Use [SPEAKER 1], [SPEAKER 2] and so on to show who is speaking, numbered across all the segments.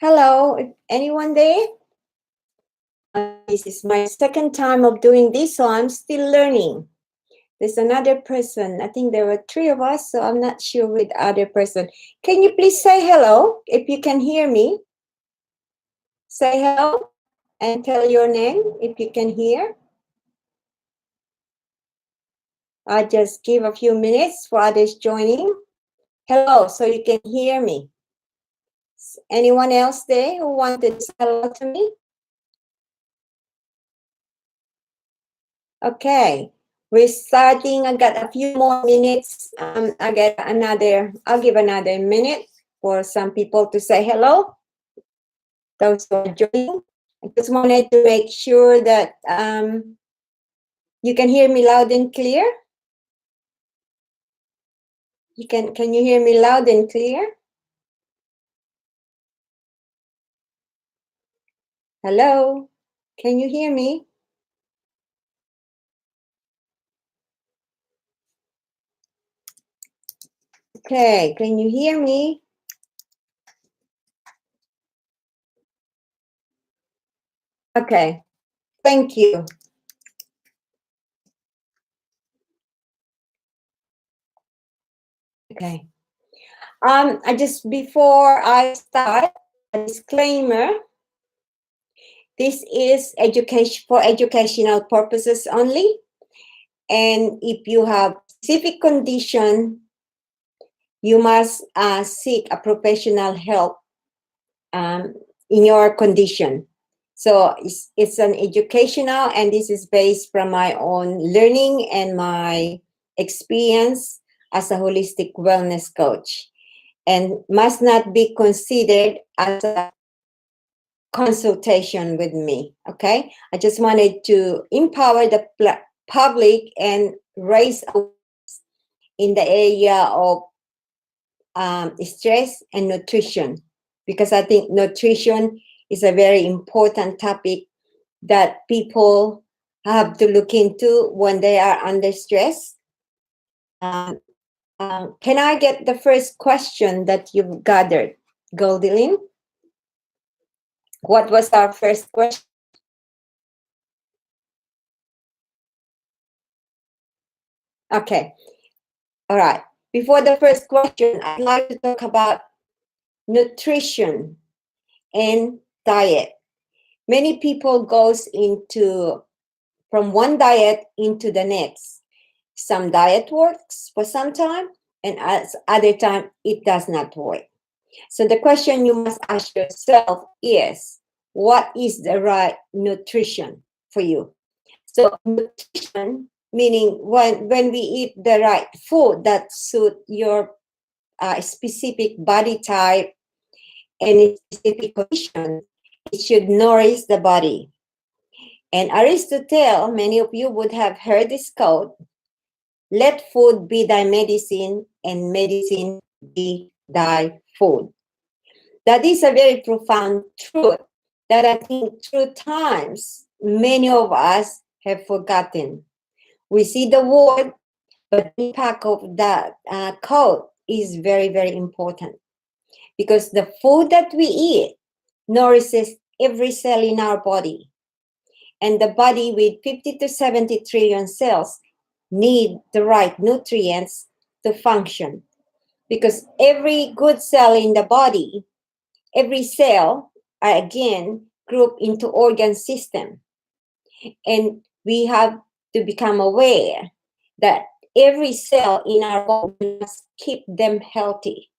[SPEAKER 1] Hello, anyone there? This is my second time of doing this, so I'm still learning. There's another person. I think there were three of us, so I'm not sure with the other person. Can you please say hello if you can hear me? Say hello and tell your name if you can hear. I'll just give a few minutes for others joining. Hello, so you can hear me. Anyone else there who wanted to say hello to me? Okay, we're starting. I got a few more minutes. I'll give another minute for some people to say hello. Those who are joining. I just wanted to make sure that you can hear me loud and clear. Can you hear me loud and clear? Hello, can you hear me? Okay, can you hear me? Okay, thank you. Okay. Before I start, a disclaimer. This is education for educational purposes only. And if you have specific condition, you must seek a professional help in your condition. So it's an educational, and this is based from my own learning and my experience as a holistic wellness coach, and must not be considered as a consultation with me. Okay, I just wanted to empower the public and raise awareness in the area of stress and nutrition, because I think nutrition is a very important topic that people have to look into when they are under stress. Can I get the first question that you've gathered, Goldilyn? What was our first question? Okay. All right. Before the first question, I'd like to talk about nutrition and diet. Many people goes into from one diet into the next. Some diet works for some time, and as other time it does not work. So the question you must ask yourself is, what is the right nutrition for you? So nutrition, meaning when we eat the right food that suit your specific body type and specific condition, it should nourish the body. And Aristotle, many of you would have heard this quote: let food be thy medicine, and medicine be thy food. That is a very profound truth that I think through times many of us have forgotten. We see the word, but the impact of that quote is very, very important, because the food that we eat nourishes every cell in our body. And the body, with 50 to 70 trillion cells, need the right nutrients to function. Because every good cell in the body, every cell are again grouped into organ system. And we have to become aware that every cell in our body must keep them healthy,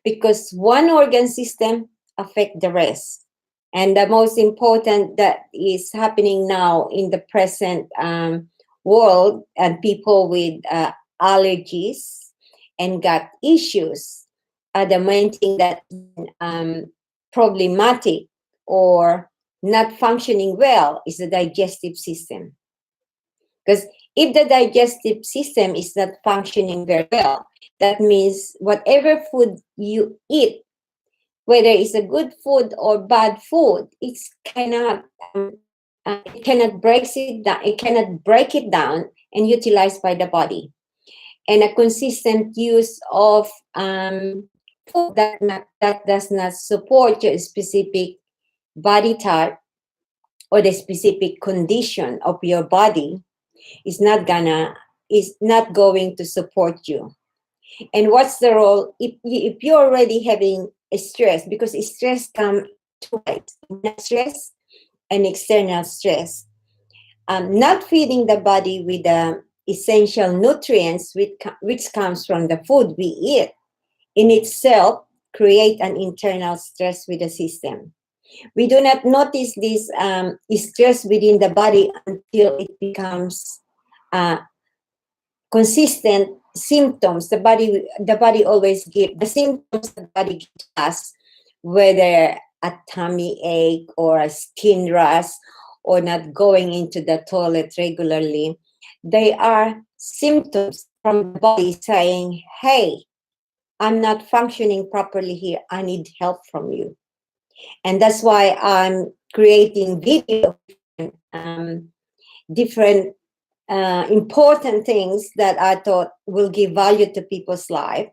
[SPEAKER 1] because one organ system affect the rest. And the most important that is happening now in the present world, and people with allergies and gut issues are the main thing that problematic or not functioning well is the digestive system. Because if the digestive system is not functioning very well, that means whatever food you eat, whether it's a good food or bad food, it cannot break it down. It cannot break it down and utilized by the body. And a consistent use of food that does not support your specific body type or the specific condition of your body is not going to support you. And what's the role if you're already having a stress, because stress comes twice, inner stress and external stress. Not feeding the body with the essential nutrients which comes from the food we eat in itself create an internal stress with the system. We do not notice this stress within the body until it becomes uh, consistent symptoms. The body always give the symptoms the body gives us, whether a tummy ache or a skin rash or not going into the toilet regularly. They are symptoms from the body saying, hey, I'm not functioning properly here. I need help from you. And that's why I'm creating video, different important things that I thought will give value to people's life.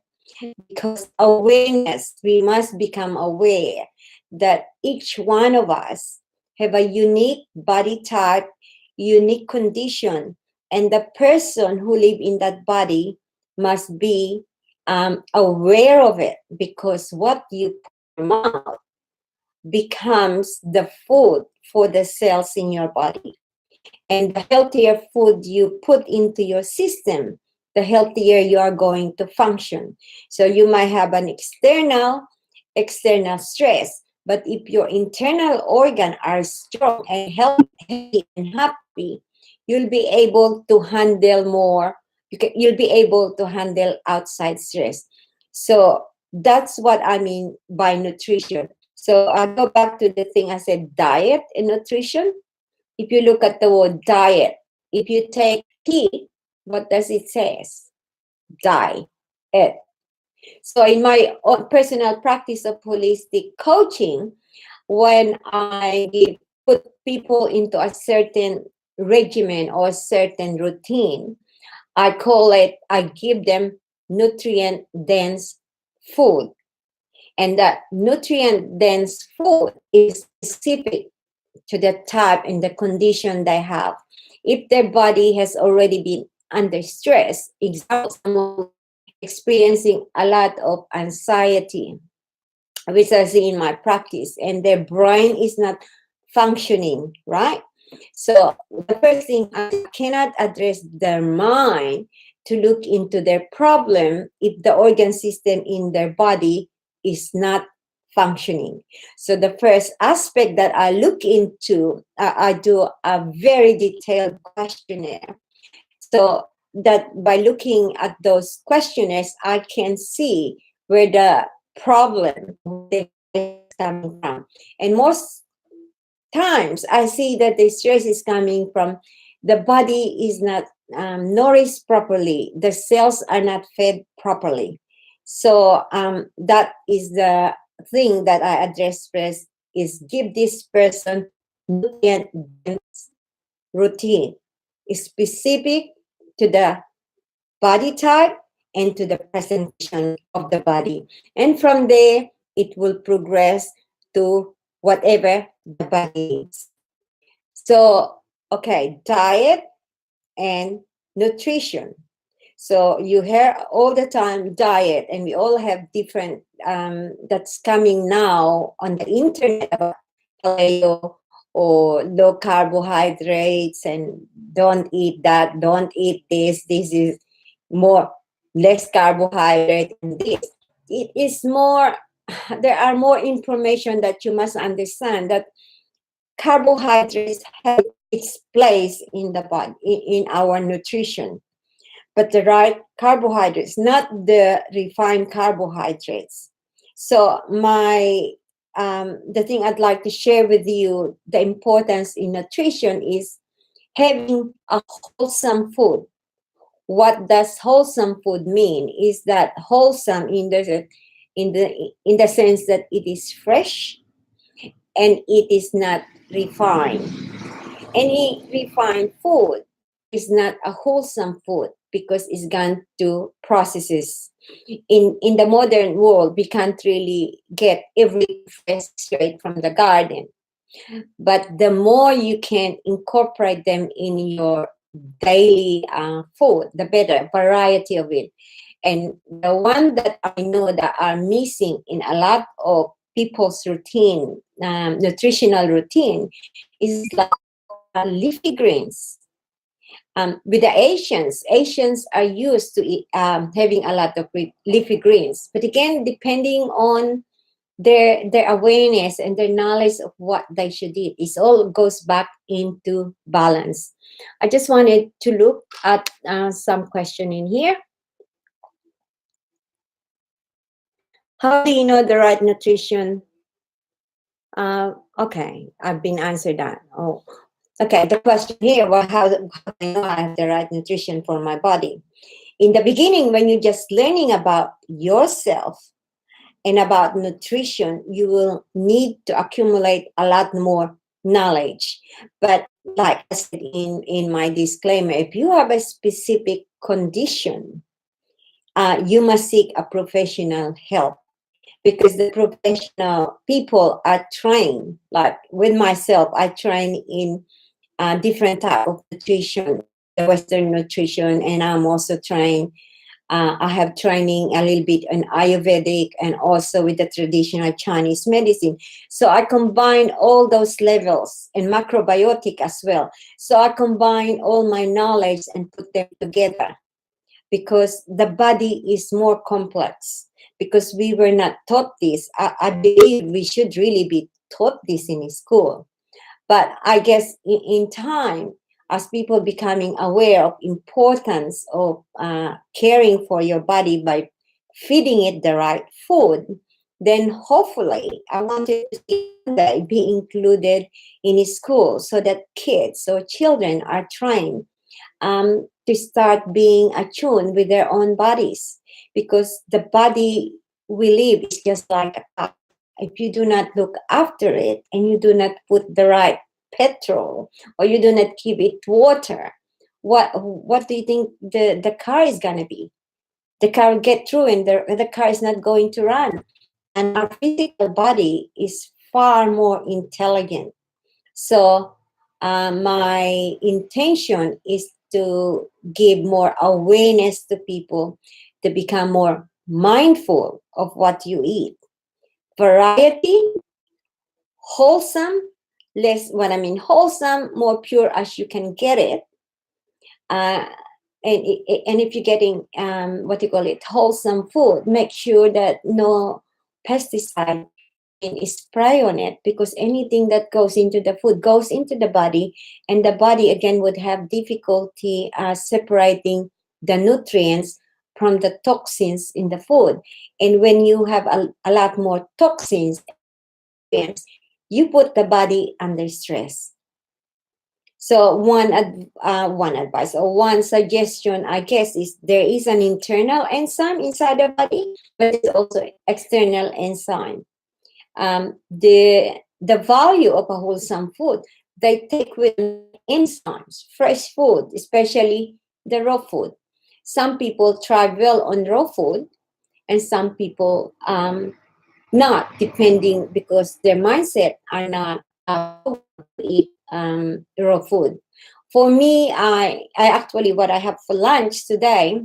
[SPEAKER 1] Because awareness, we must become aware that each one of us have a unique body type, unique condition, and the person who live in that body must be aware of it, because what you put in your mouth becomes the food for the cells in your body. And the healthier food you put into your system, the healthier you are going to function. So you might have an external stress, but if your internal organ are strong and healthy and happy, you'll be able to handle more. You'll be able to handle outside stress. So that's what I mean by nutrition. So I go back to the thing I said, diet and nutrition. If you look at the word diet, if you take T, what does it say? Diet. So in my own personal practice of holistic coaching, when put people into a certain regimen or a certain routine, I give them nutrient dense food. And that nutrient dense food is specific to the type and the condition they have. If their body has already been under stress, example, someone experiencing a lot of anxiety, which I see in my practice, and their brain is not functioning, right? So the first thing, I cannot address their mind to look into their problem if the organ system in their body is not functioning. So the first aspect that I look into, I do a very detailed questionnaire. So that by looking at those questionnaires, I can see where the problem is coming from. And most times I see that the stress is coming from the body is not nourished properly, the cells are not fed properly. So that is the thing that I address first, is give this person nutrient dense routine specific to the body type and to the presentation of the body. And from there, it will progress to whatever the body needs. So, okay, diet and nutrition. So you hear all the time diet, and we all have different, that's coming now on the internet about paleo or low carbohydrates, and don't eat that, don't eat this is more, less carbohydrate, and this. It is more, there are more information that you must understand that carbohydrates have its place in the body, in our nutrition, but the right carbohydrates, not the refined carbohydrates. So the thing I'd like to share with you, the importance in nutrition is having a wholesome food. What does wholesome food mean? Is that wholesome in the sense that it is fresh and it is not refined. Any refined food is not a wholesome food because it's gone to processes. in the modern world, we can't really get everything fresh straight from the garden. But the more you can incorporate them in your daily food, the better variety of it. And the one that I know that are missing in a lot of people's routine, nutritional routine, is like leafy greens. With the Asians are used to eat, having a lot of leafy greens. But again, depending on their awareness and their knowledge of what they should eat, it all goes back into balance. I just wanted to look at some question in here. How do you know the right nutrition? Okay, I've been answered that. Oh, okay. The question here, well, how do I know I have the right nutrition for my body? In the beginning, when you're just learning about yourself and about nutrition, you will need to accumulate a lot more knowledge. But like I said in my disclaimer, if you have a specific condition, you must seek a professional help, because the professional people are trained. Like with myself, I train in different type of nutrition, the Western nutrition, and I'm also trained. I have training a little bit in Ayurvedic and also with the traditional Chinese medicine. So I combine all those levels, and macrobiotic as well. So I combine all my knowledge and put them together, because the body is more complex, because we were not taught this. I believe we should really be taught this in school. But I guess in time, as people becoming aware of importance of caring for your body by feeding it the right food, then hopefully I wanted to see that be included in school, so that kids or children are trained to start being attuned with their own bodies, because the body we live is just like a car. If you do not look after it and you do not put the right petrol, or you do not give it water, what do you think the car is gonna be? The car will get through, and the car is not going to run. And our physical body is far more intelligent. So my intention is to give more awareness to people, to become more mindful of what you eat. Variety, wholesome, less, what I mean, wholesome, more pure as you can get it. Uh, and if you're getting what you call it, wholesome food, make sure that no pesticide is spray on it, because anything that goes into the food goes into the body, and the body again would have difficulty separating the nutrients from the toxins in the food. And when you have a lot more toxins and nutrients, you put the body under stress. So one advice or one suggestion, I guess, is there is an internal enzyme inside the body, but there's also external enzyme. The value of a wholesome food, they take with enzymes, fresh food, especially the raw food. Some people thrive well on raw food, and some people not, depending, because their mindset are not programmed to eat raw food. For me, I actually, what I have for lunch today,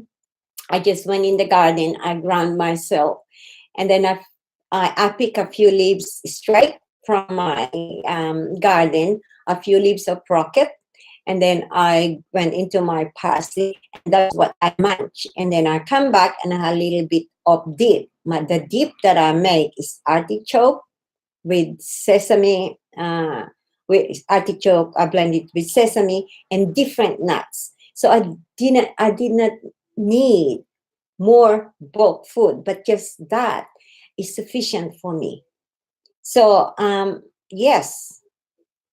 [SPEAKER 1] I just went in the garden, I ground myself, and then I pick a few leaves straight from my garden, a few leaves of rocket, and then I went into my parsley, and that's what I munch. And then I come back and I have a little bit of dip. The dip that I make is artichoke with sesame, with artichoke, I blend it with sesame and different nuts. So I did not need more bulk food, but just that is sufficient for me. So yes.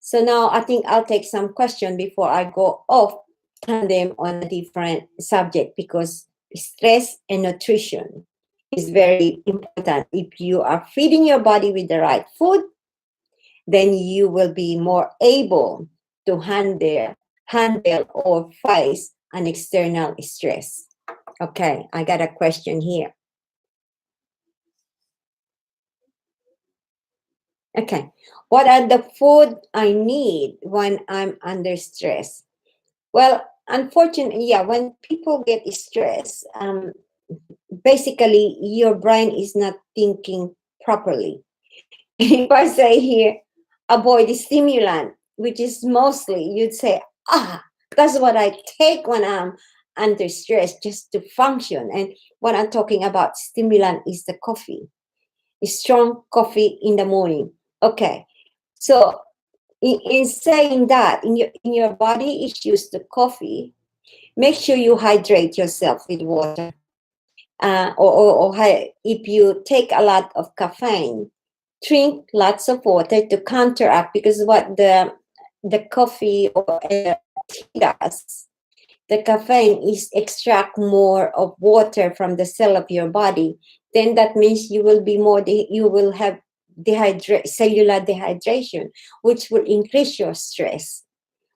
[SPEAKER 1] So now I think I'll take some question before I go off tandem on a different subject, because stress and nutrition is very important. If you are feeding your body with the right food, then you will be more able to handle or face an external stress. Okay, I got a question here. Okay. What are the food I need when I'm under stress? Well, unfortunately, yeah, when people get stressed, basically your brain is not thinking properly. If I say here, avoid the stimulant, which is mostly you'd say, that's what I take when I'm under stress just to function. And what I'm talking about stimulant is the coffee, strong coffee in the morning. Okay. So in saying that, in your body is used to coffee, make sure you hydrate yourself with water. If you take a lot of caffeine, drink lots of water to counteract, because what the coffee or tea does, the caffeine is extract more of water from the cell of your body. Then that means you will be you will have cellular dehydration, which will increase your stress.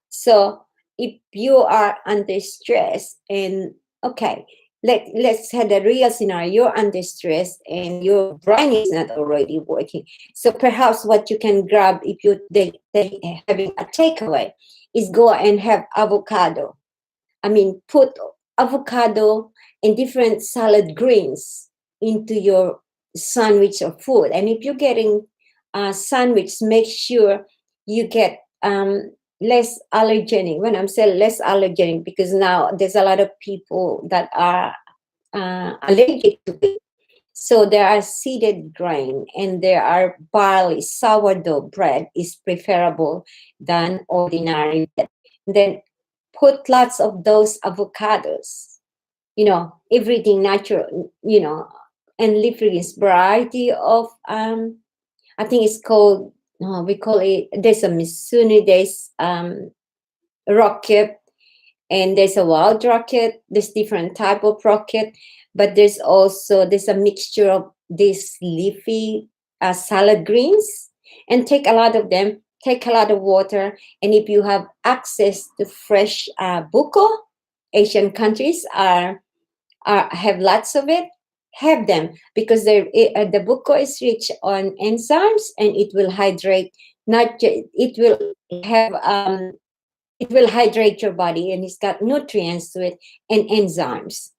[SPEAKER 1] So if you are under stress, and okay, let's have a real scenario, you're under stress and your brain is not already working. So perhaps what you can grab, if they having a takeaway, is go and have avocado. I mean, put avocado and different salad greens into your sandwich or food. And if you're getting a sandwich, make sure you get less allergenic. When I'm saying less allergenic, because now there's a lot of people that are allergic to it. So there are seeded grain and there are barley. Sourdough bread is preferable than ordinary bread. Then put lots of those avocados, everything natural, and leafy variety of I think it's called, we call it, there's a Missuni, there's rocket, and there's a wild rocket, there's different type of rocket, but there's a mixture of these leafy salad greens, and take a lot of them, take a lot of water. And if you have access to fresh buko, Asian countries have lots of it, have them, because the buko is rich on enzymes, and it will hydrate, not it will have it will hydrate your body, and it's got nutrients to it and enzymes.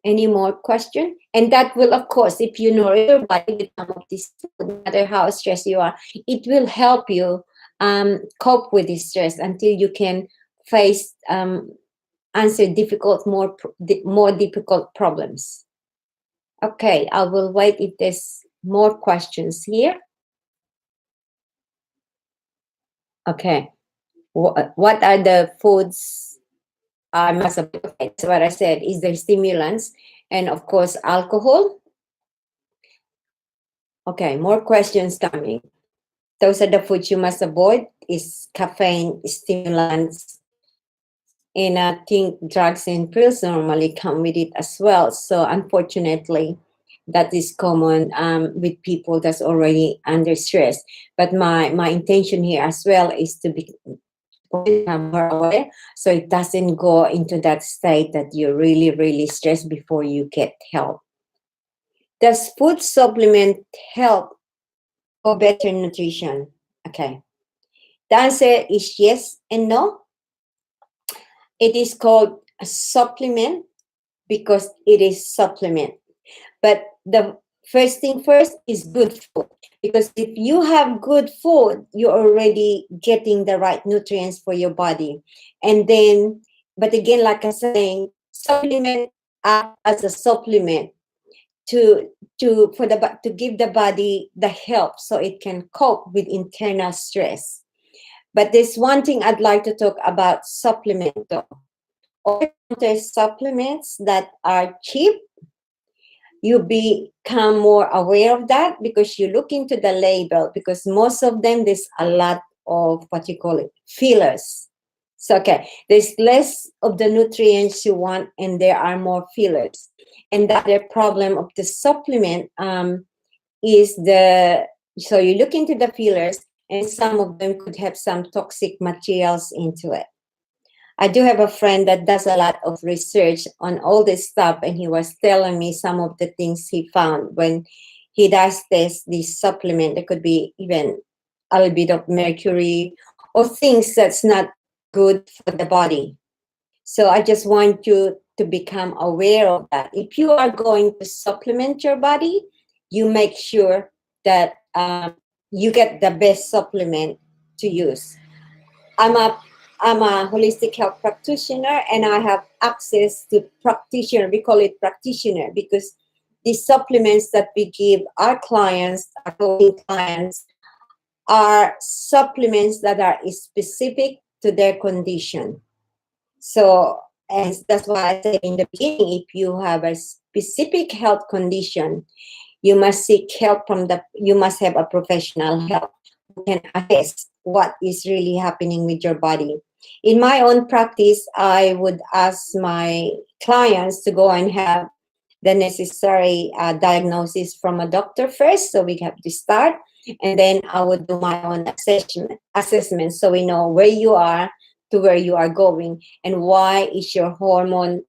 [SPEAKER 1] Any more question? And that will, of course, if you know your body with some of this food, no matter how stressed you are, it will help you cope with this stress until you can face answer more difficult problems. Okay, I will wait if there's more questions here. Okay, what are the foods I must have? Okay, that's what I said. Is there stimulants, and of course alcohol. Okay, more questions coming. Those are the foods you must avoid: is caffeine, stimulants, and I think drugs and pills normally come with it as well. So unfortunately, that is common with people that's already under stress. But my intention here as well is to become more aware, so it doesn't go into that state that you're really, really stressed before you get help. Does food supplement help for better nutrition? Okay. The answer is yes and no. It is called a supplement because it is supplement. But the first thing first is good food. Because if you have good food, you're already getting the right nutrients for your body. And then, but again, like I'm saying, supplement act as a supplement to to give the body the help so it can cope with internal stress. But there's one thing I'd like to talk about supplement though. Over-the-counter supplements that are cheap, you become more aware of that because you look into the label, because most of them there's a lot of what you call it fillers. So okay, there's less of the nutrients you want and there are more fillers. And the other problem of the supplement is so you look into the fillers and some of them could have some toxic materials into it. I do have a friend that does a lot of research on all this stuff, and he was telling me some of the things he found when he does test this supplement. There could be even a little bit of mercury or things that's not good for the body. So I just want you to become aware of that. If you are going to supplement your body, you make sure that you get the best supplement to use. I'm a I'm a holistic health practitioner, and I have access to practitioner. We call it practitioner because the supplements that we give our clients, our coaching clients, are supplements that are specific to their condition. So, and that's why I said in the beginning, if you have a specific health condition, you must seek help from you must have a professional help who can assess what is really happening with your body. In my own practice, I would ask my clients to go and have the necessary diagnosis from a doctor first. So we have to start, and then I would do my own assessment so we know where you are to where you are going and why is your hormone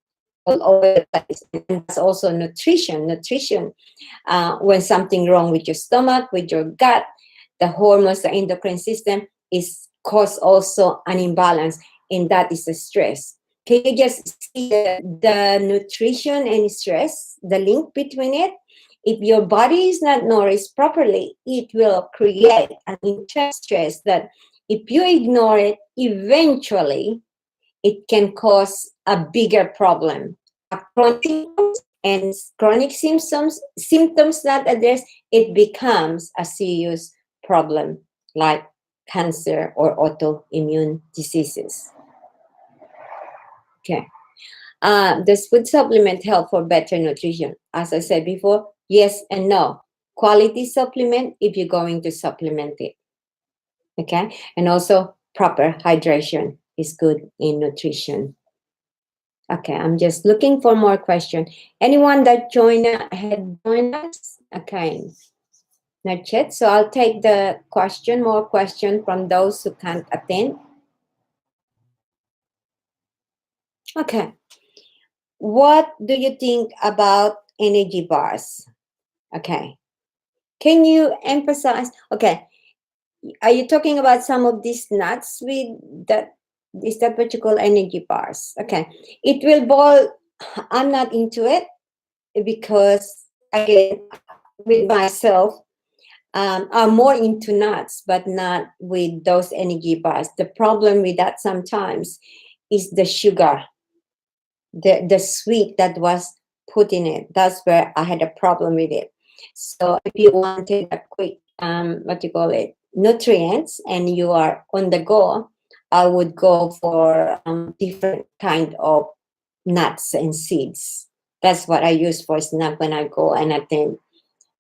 [SPEAKER 1] all over the place. And that's also nutrition. When something wrong with your stomach, with your gut, the hormones, the endocrine system is cause also an imbalance, and that is the stress. Can you just see the nutrition and stress, the link between it? If your body is not nourished properly, it will create an intense stress that if you ignore it, eventually it can cause a bigger problem. A chronic symptoms and chronic symptoms not addressed, it becomes a serious problem like cancer or autoimmune diseases. Okay. Does food supplement help for better nutrition? As I said before, yes and no. Quality supplement if you're going to supplement it. Okay. And also proper hydration is good in nutrition. Okay, I'm just looking for more questions. Anyone that had joined us? Okay, not yet. So I'll take more question from those who can't attend. Okay, what do you think about energy bars? Okay, can you emphasize? Okay, are you talking about some of these nuts with that? Is that what you call energy bars? Okay, it will boil. I'm not into it because again, with myself, are more into nuts, but not with those energy bars. The problem with that sometimes is the sugar, the sweet that was put in it. That's where I had a problem with it. So if you wanted a quick, what you call it, nutrients, and you are on the go, I would go for different kind of nuts and seeds. That's what I use for snack when I go and attend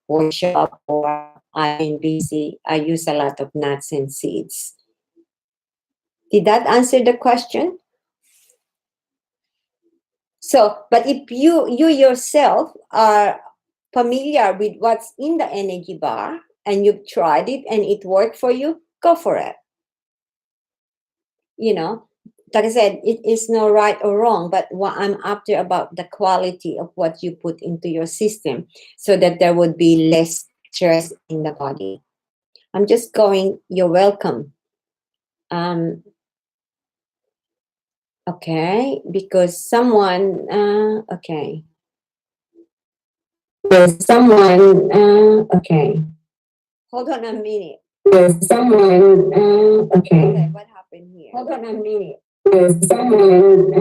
[SPEAKER 1] workshop or I'm busy. I use a lot of nuts and seeds. Did that answer the question? So, but if you yourself are familiar with what's in the energy bar and you've tried it and it worked for you, go for it. You know, like I said, it is no right or wrong, but what I'm after about the quality of what you put into your system so that there would be less stress in the body. I'm just going, you're welcome. Okay, because someone, okay. There's someone, okay. Hold on a minute. There's someone, okay. Okay, what happened here? Hold on a minute. There's someone,